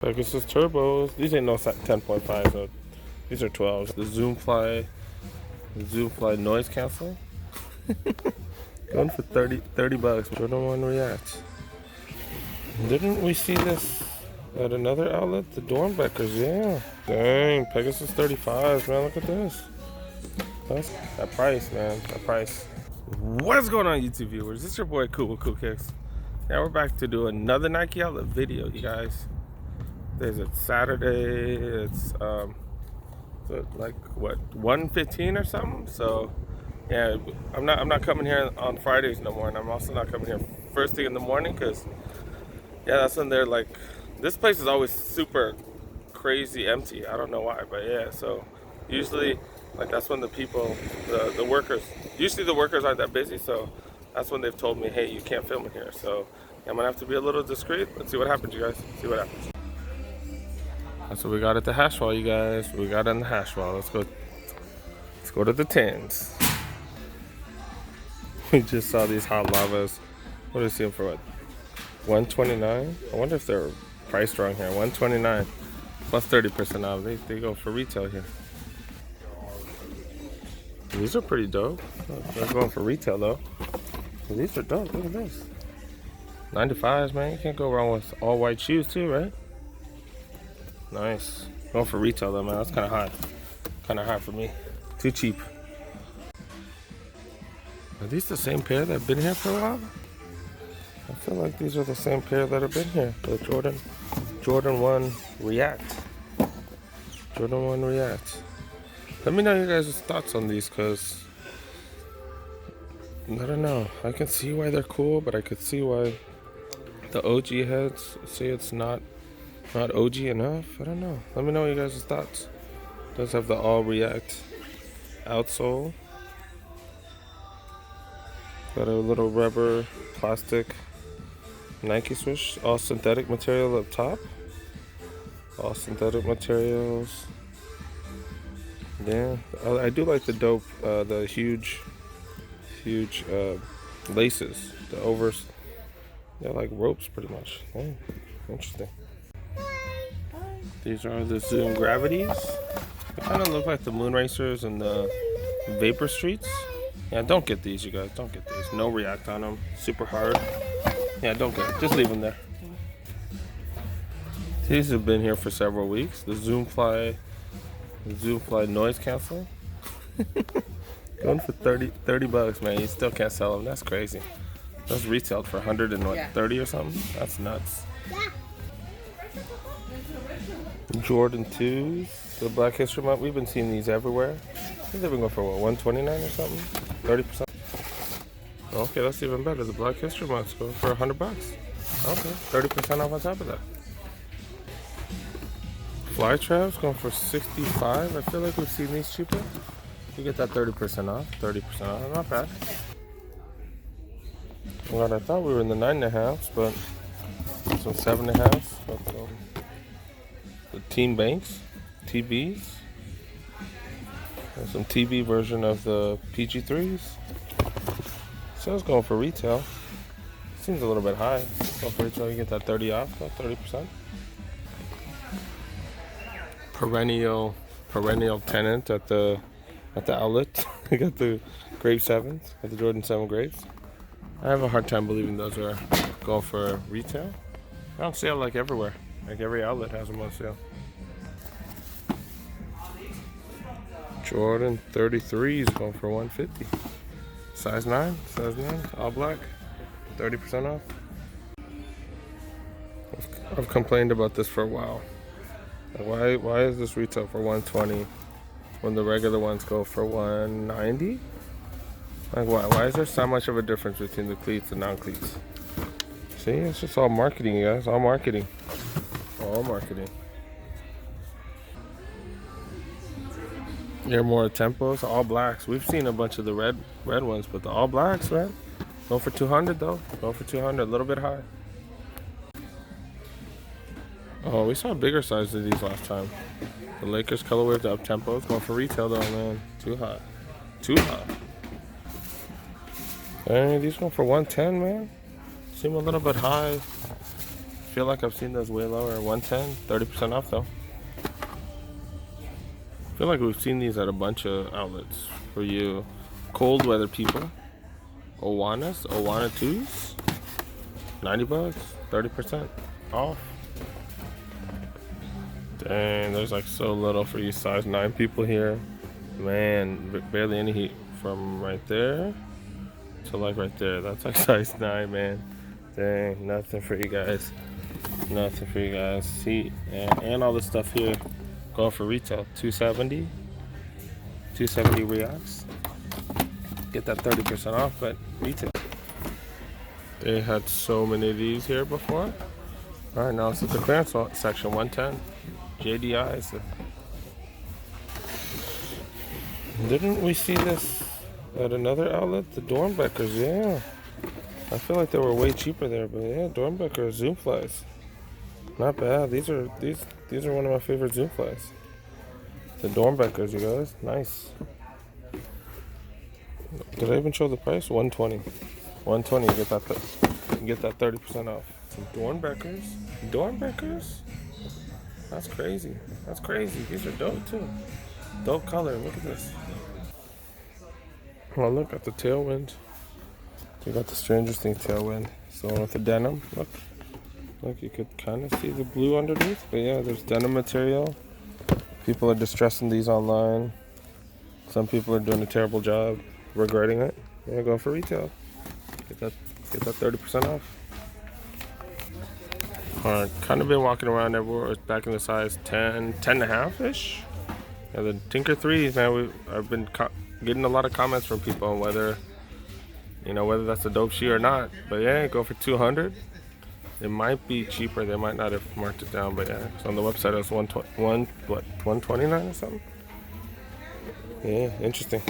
Pegasus turbos. These ain't no 10.5, so these are 12s. The Zoom Fly noise cancel. Going for 30 bucks. Jordan 1 React. Didn't we see this at another outlet? The Dornbeckers, yeah. Dang, Pegasus 35s, man. Look at this. That's that price, man. That price. What is going on, YouTube viewers? This is your boy Cool with Cool Kicks. Now we're back to do another Nike outlet video, you guys. It's Saturday. It's like what, 1:15 or something. So yeah, I'm not coming here on Fridays no more, and I'm also not coming here first thing in the morning because yeah, that's when they're like, this place is always super crazy empty. I don't know why, but yeah. So usually, like, that's when the people, the workers, usually the workers aren't that busy. So that's when they've told me, hey, you can't film in here. So I'm gonna have to be a little discreet. Let's see what happens, you guys. See what happens. That's what we got at the hash wall, you guys. We got it in the hash wall. Let's go to the 10s. We just saw these hot lavas. What do we see them for? What? 129. I wonder if they're priced wrong here. 129 plus 30% off. They go for retail here. These are pretty dope. They're going for retail though. These are dope. Look at this. 95s, man. You can't go wrong with all white shoes too, right? Nice. Going for retail though, man. That's kind of high. Kind of high for me. Too cheap. Are these the same pair that have been here for a while? I feel like these are the same pair that have been here. The Jordan 1 React. Jordan 1 React. Let me know you guys' thoughts on these, because I don't know. I can see why they're cool, but I could see why the OG heads say it's not OG enough. I don't know. Let me know you guys' thoughts. It does have the all React outsole. Got a little rubber plastic Nike swoosh. All synthetic material up top. All synthetic materials. Yeah, I do like the dope, the huge laces, the overs. They're like ropes pretty much. Oh, interesting. These are the Zoom Gravities. They kind of look like the Moon Racers and the Vapor Streets. Yeah, don't get these, you guys. Don't get these. No React on them. Super hard. Yeah, don't get it. Just leave them there. These have been here for several weeks. The Zoom Fly noise cancel. Going for 30 bucks, man. You still can't sell them. That's crazy. Those retailed for 130 or something. That's nuts. Jordan 2s, the Black History Month. We've been seeing these everywhere. I think they've been going for what, 129 or something? 30%. Okay, that's even better. The Black History Month's going for 100 bucks. Okay, 30% off on top of that. Fly traps going for 65. I feel like we've seen these cheaper. You get that 30% off. 30% off. Not bad. Well, I thought we were in the 9.5s, but some 7.5s. The Team Banks, TBs. There's some TB version of the PG3s. So it's going for retail. Seems a little bit high. Going for retail, you get that 30 off, that 30%. Perennial tenant at the outlet. I got the Grape 7s, got the Jordan 7 Grapes. I have a hard time believing those are going for retail. They're on sale like everywhere. Like every outlet has them on sale. Jordan 33s going for 150. Size 9, all black, 30% off. I've complained about this for a while. Like, why is this retail for 120 when the regular ones go for 190? Like, why is there so much of a difference between the cleats and non-cleats? See, it's just all marketing, you guys. All marketing. All marketing. Here more tempos, all blacks. We've seen a bunch of the red ones, but the all blacks, man. Go for 200 though. Go for 200, a little bit high. Oh, we saw bigger sizes of these last time. The Lakers colorway, the up tempos, going for retail though, man. Too hot. Too hot. Hey, these going for 110, man. Seem a little bit high. feel like I've seen those way lower. 110, 30% off though. I feel like we've seen these at a bunch of outlets for you cold weather people. Owana 2s, 90 bucks, 30% off. Dang, there's like so little for you size 9 people here. Man, barely any heat from right there to like right there. That's like size 9, man. Dang, nothing for you guys. Nothing for you guys. See, and all this stuff here going for retail. 270 reais. Get that 30% off, but retail. They had so many of these here before. All right, now it's at the clearance section. 110 JDIs. Didn't we see this at another outlet? The Dornbeckers, yeah. I feel like they were way cheaper there, but yeah, Dornbecker zoom flies. Not bad. These are one of my favorite zoom flies. The Dornbeckers, you guys. Nice. Did I even show the price? 120. 120, you get that 30% off. Some Dornbeckers. Dornbeckers? That's crazy. That's crazy. These are dope too. Dope color. Look at this. Oh, look at the tailwind. You got the Stranger Things tailwind. So with the denim, look, you could kind of see the blue underneath. But yeah, there's denim material. People are distressing these online. Some people are doing a terrible job regretting it. Yeah, go for retail. Get that 30% off. Alright, kind of been walking around everywhere. It's back in the size 10 and a half ish. Yeah, the Tinker 3s, man. I've been getting a lot of comments from people on whether that's a dope shoe or not. But yeah, go for 200. It might be cheaper. They might not have marked it down, but yeah. So on the website, it was 129 or something. Yeah, interesting.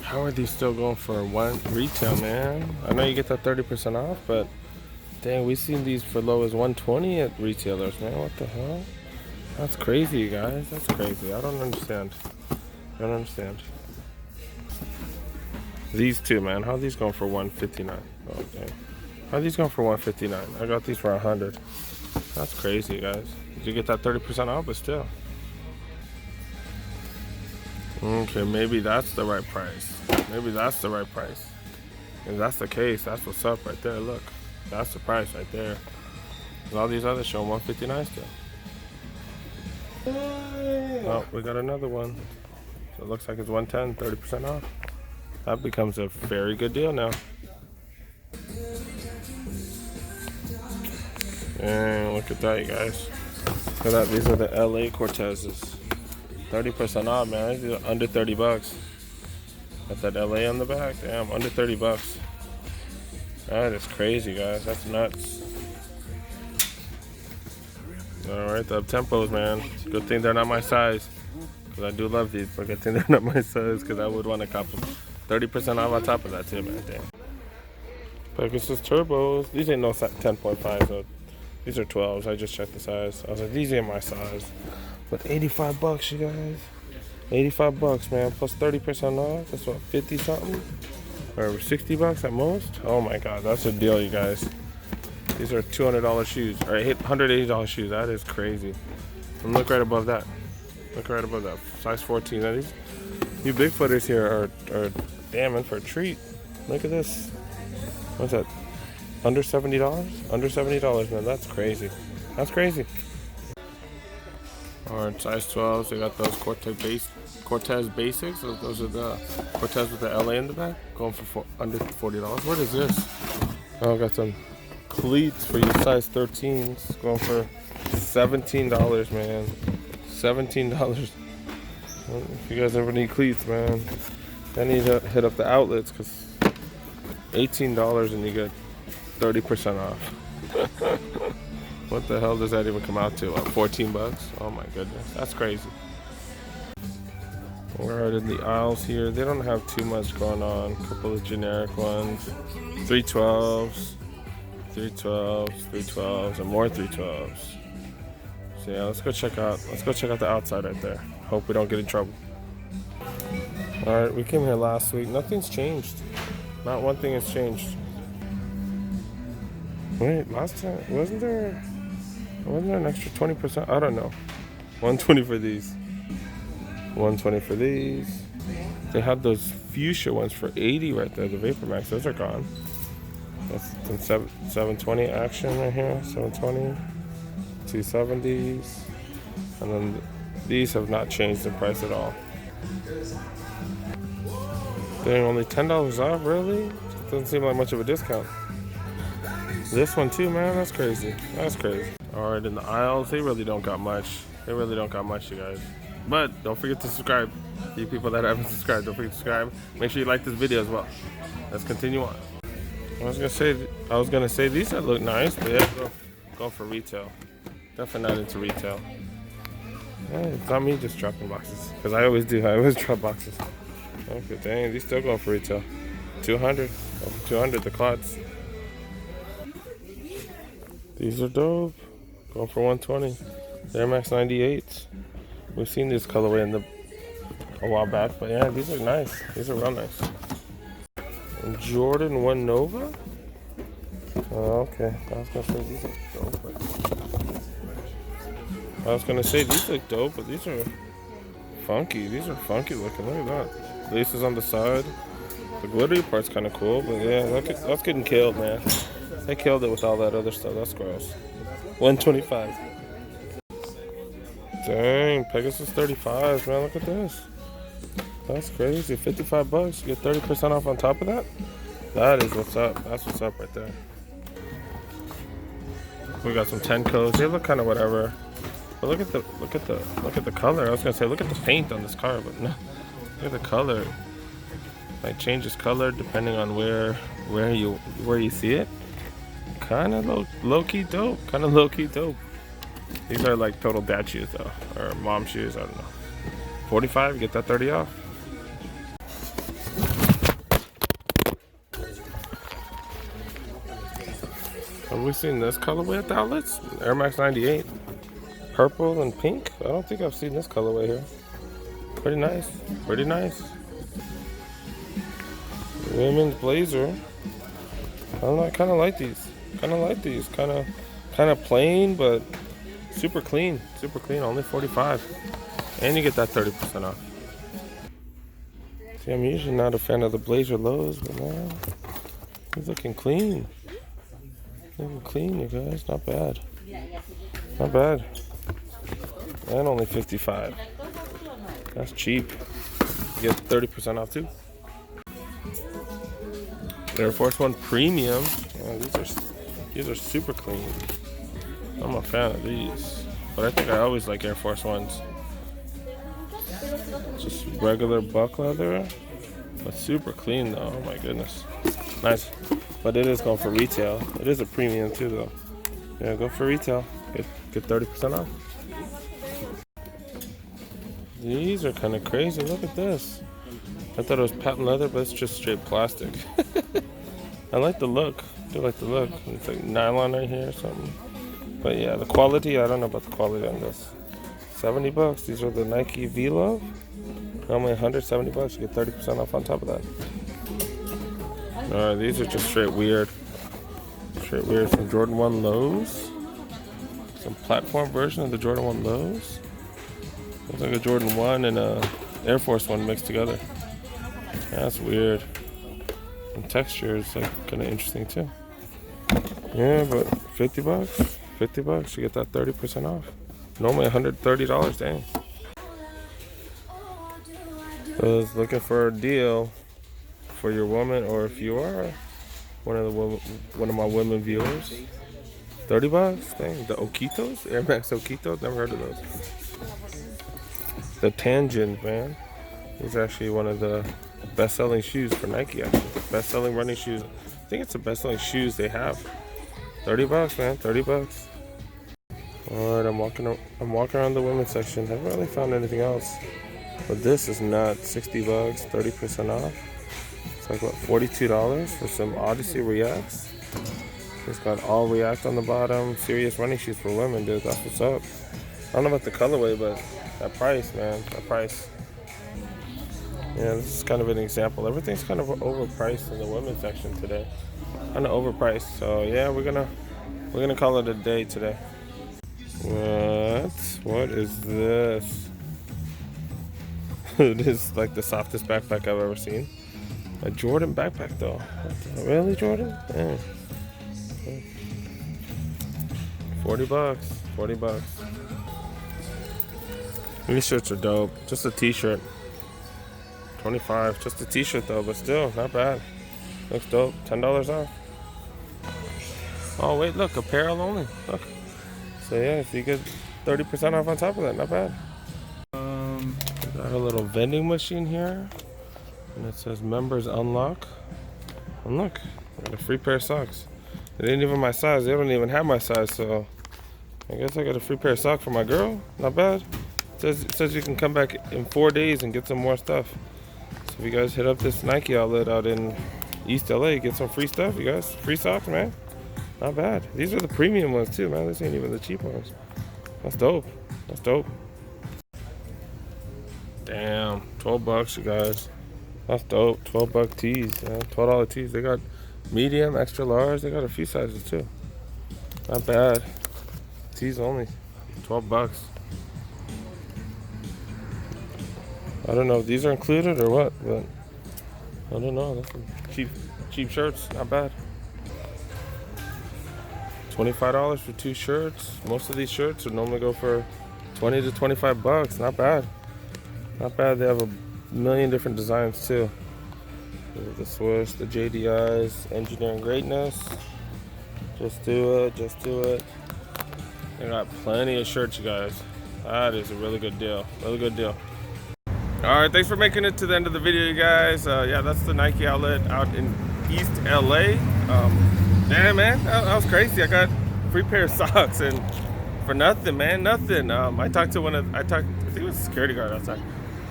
How are these still going for one retail, man? I know you get that 30% off, but dang, we've seen these for low as 120 at retailers, man. What the hell? That's crazy, you guys. That's crazy. I don't understand. These two, man. How are these going for 159? Oh, dang. How are these going for 159? I got these for 100. That's crazy, guys. Did you get that 30% off? But still. Okay, maybe that's the right price. Maybe that's the right price. If that's the case, that's what's up right there. Look, that's the price right there. And all these others show 159 still. Oh, we got another one. So it looks like it's 110, 30% off. That becomes a very good deal now. And look at that, you guys. Look at that. These are the LA Cortezes. 30% off, man. These are under 30 bucks. Got that LA on the back. Damn, under 30 bucks. That is crazy, guys. That's nuts. Alright, the up-tempos, man. Good thing they're not my size. Because I do love these, but good thing they're not my size because I would want to cop them. 30% off on top of that, too, man. Damn. Pegasus Turbos. These ain't no 10.5, so these are 12s. I just checked the size. I was like, these ain't my size. But 85 bucks, you guys. 85 bucks, man. Plus 30% off. That's what, 50 something? Or 60 bucks at most? Oh my god, that's a deal, you guys. These are $200 shoes. Or $180 shoes. That is crazy. And look right above that. Look right above that. Size 14. Now these, you Bigfooters here are damn in for a treat. Look at this. What's that? Under $70? Under $70, man. That's crazy. That's crazy. Alright, size 12s. They got those Cortez Basics. Those are the Cortez with the LA in the back. Going for under $40. What is this? Oh, I got some cleats for you size 13s. Going for $17, man. $17. If you guys ever need cleats, man, I need to hit up the outlets because $18 and you get 30% off. What the hell does that even come out to? 14 bucks? Oh my goodness, that's crazy. We're right in the aisles here. They don't have too much going on. A couple of generic ones. 312s, 312s, 312s, and more 312s. So yeah, let's go check out the outside right there. Hope we don't get in trouble. Alright, we came here last week. Nothing's changed. Not one thing has changed. Wait, last time wasn't there an extra 20%? I don't know. 120 for these. 120 for these. They had those fuchsia ones for 80 right there. The Vapor Max, those are gone. That's 720 action right here. 720. 270s. And then these have not changed in price at all. They're only $10 off, really? Doesn't seem like much of a discount. This one too, man, that's crazy. That's crazy. All right, in the aisles, they really don't got much. They really don't got much, you guys. But don't forget to subscribe. You people that haven't subscribed, don't forget to subscribe. Make sure you like this video as well. Let's continue on. I was gonna say these that look nice, but yeah, go for retail. Definitely not into retail. Hey, it's not me just dropping boxes, because I always do. I always drop boxes. Okay, dang, these still going for retail. 200, 200 the clots. These are dope. Going for 120. Air Max 98s. We've seen this colorway a while back, but yeah, these are nice. These are real nice. And Jordan 1 Nova. Oh, okay. I was gonna say these look dope. These look dope, but these are funky. These are funky looking. Look at that. Laces on the side. The glittery part's kind of cool, but yeah, that's getting killed, man. They killed it with all that other stuff. That's gross. 125. Dang, Pegasus 35, man. Look at this. That's crazy. 55 bucks. You get 30% off on top of that. That is what's up. That's what's up right there. We got some Tencos. They look kind of whatever. But look at the color. I was gonna say look at the paint on this car, but no. Look at the color. It changes color depending on where you see it. Kind of low key dope. Kind of low key dope. These are like total dad shoes though, or mom shoes. I don't know. 45. You get that 30 off. Have we seen this colorway at the outlets? Air Max 98. Purple and pink. I don't think I've seen this colorway here. Pretty nice. Pretty nice. Women's blazer. I don't know. I kind of like these. Kind of plain, but super clean. Super clean. Only 45. And you get that 30% off. See, I'm usually not a fan of the blazer lows, but man, he's looking clean. Looking clean, you guys. Not bad. Not bad. And only 55. That's cheap. You get 30% off too. Air Force One Premium. Oh, these are super clean. I'm a fan of these, but I think I always like Air Force Ones. Just regular buck leather, but super clean though. Oh my goodness, nice. But it is going for retail. It is a premium too though. Yeah, go for retail. Get 30% off. These are kind of crazy. Look at this. I thought it was patent leather, but it's just straight plastic. I like the look. I do like the look. It's like nylon right here or something. But yeah, the quality, I don't know about the quality on this. 70 bucks. These are the Nike V-Love. Normally 170 bucks. You get 30% off on top of that. Alright, these are just straight weird. Straight weird. Some Jordan 1 lows. Some platform version of the Jordan 1 lows. Looks like a Jordan 1 and a Air Force 1 mixed together. That's weird. And texture is like kind of interesting too. Yeah, but 50 bucks. 50 bucks, you get that 30% off. Normally $130, dang. So I was looking for a deal for your woman, or if you are one of my women viewers. 30 bucks, dang. The Okitos, Air Max Okitos, never heard of those. The Tangent, man. These are actually one of the best-selling shoes for Nike, actually. Best-selling running shoes. I think it's the best-selling shoes they have. 30 bucks, man. 30 bucks. Alright, I'm walking around the women's section. I haven't really found anything else. But this is nuts. 60 bucks, 30% off. It's like, what, $42 for some Odyssey Reacts? It's got all React on the bottom. Serious running shoes for women, dude. That's what's up. I don't know about the colorway, but that price, man. That price. Yeah, this is kind of an example. Everything's kind of overpriced in the women's section today. Kind of overpriced. So, yeah, we're gonna We're gonna call it a day today. What is this? It is like the softest backpack I've ever seen. A Jordan backpack though. Really, Jordan? Yeah. 40 bucks. 40 bucks. These shirts are dope. Just a t-shirt. 25. Just a t-shirt though, but still not bad. Looks dope. $10 off. Oh wait, look, apparel only. Look. So yeah, so you get 30% off on top of that. Not bad. We got a little vending machine here, and it says members unlock. And look, I got a free pair of socks. It ain't even my size. They don't even have my size, so I guess I got a free pair of socks for my girl. Not bad. It says you can come back in 4 days and get some more stuff. So if you guys hit up this Nike outlet out in East LA, get some free stuff, you guys. Free socks, man. Not bad. These are the premium ones too, man. This ain't even the cheap ones. That's dope. That's dope. Damn, 12 bucks, you guys. That's dope. 12 buck tees, man. $12 tees. They got medium, extra large. They got a few sizes too. Not bad. Tees only. 12 bucks. I don't know if these are included or what, but I don't know. That's some cheap shirts. Not bad. $25 for 2 shirts. Most of these shirts would normally go for 20 to 25 bucks. Not bad. Not bad. They have a million different designs too. The Swiss, the JDIs, Engineering Greatness. Just do it. Just do it. They got plenty of shirts, you guys. That is a really good deal. Really good deal. All right, thanks for making it to the end of the video, you guys. Yeah, that's the Nike outlet out in East LA. Damn, man, that was crazy. I got a free pair of socks and for nothing, man, nothing. I talked to I think it was a security guard outside.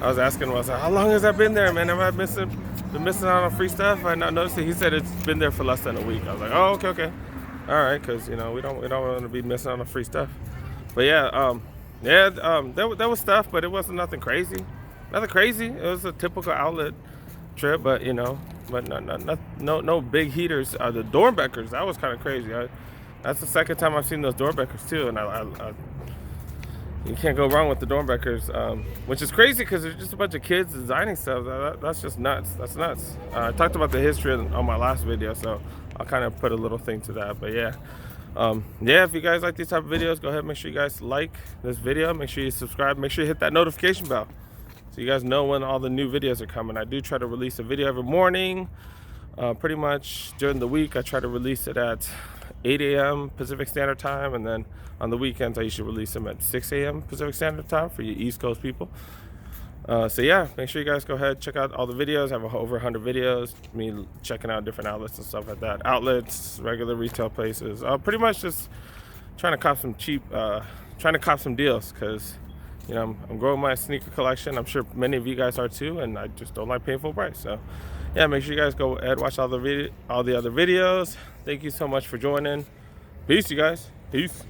I was asking him, I was like, how long has that been there, man? Have I been missing out on free stuff? I not noticed it. He said it's been there for less than a week. I was like, oh, okay. All right, because you know we don't want to be missing out on free stuff. But yeah, there was stuff, but it wasn't nothing crazy. Nothing crazy. It was a typical outlet trip, but you know, but no big heaters. The Dornbeckers, that was kind of crazy. That's the second time I've seen those Dornbeckers too, and you can't go wrong with the Dornbeckers, which is crazy because there's just a bunch of kids designing stuff. That's just nuts. That's nuts. I talked about the history on my last video, so I'll kind of put a little thing to that. But yeah, if you guys like these type of videos, go ahead and make sure you guys like this video. Make sure you subscribe. Make sure you hit that notification bell so you guys know when all the new videos are coming. I do try to release a video every morning. Pretty much during the week, I try to release it at 8 a.m. Pacific Standard Time, and then on the weekends I usually release them at 6 a.m. Pacific Standard Time for you East Coast people. So yeah, make sure you guys go ahead, check out all the videos. I have over 100 videos, me checking out different outlets and stuff like that. Outlets, regular retail places. Pretty much just trying to cop some some deals, because you know I'm growing my sneaker collection. I'm sure many of you guys are too, and I just don't like paying full price. So yeah, make sure you guys go ahead, watch all the other videos. Thank you so much for joining. Peace, you guys. Peace.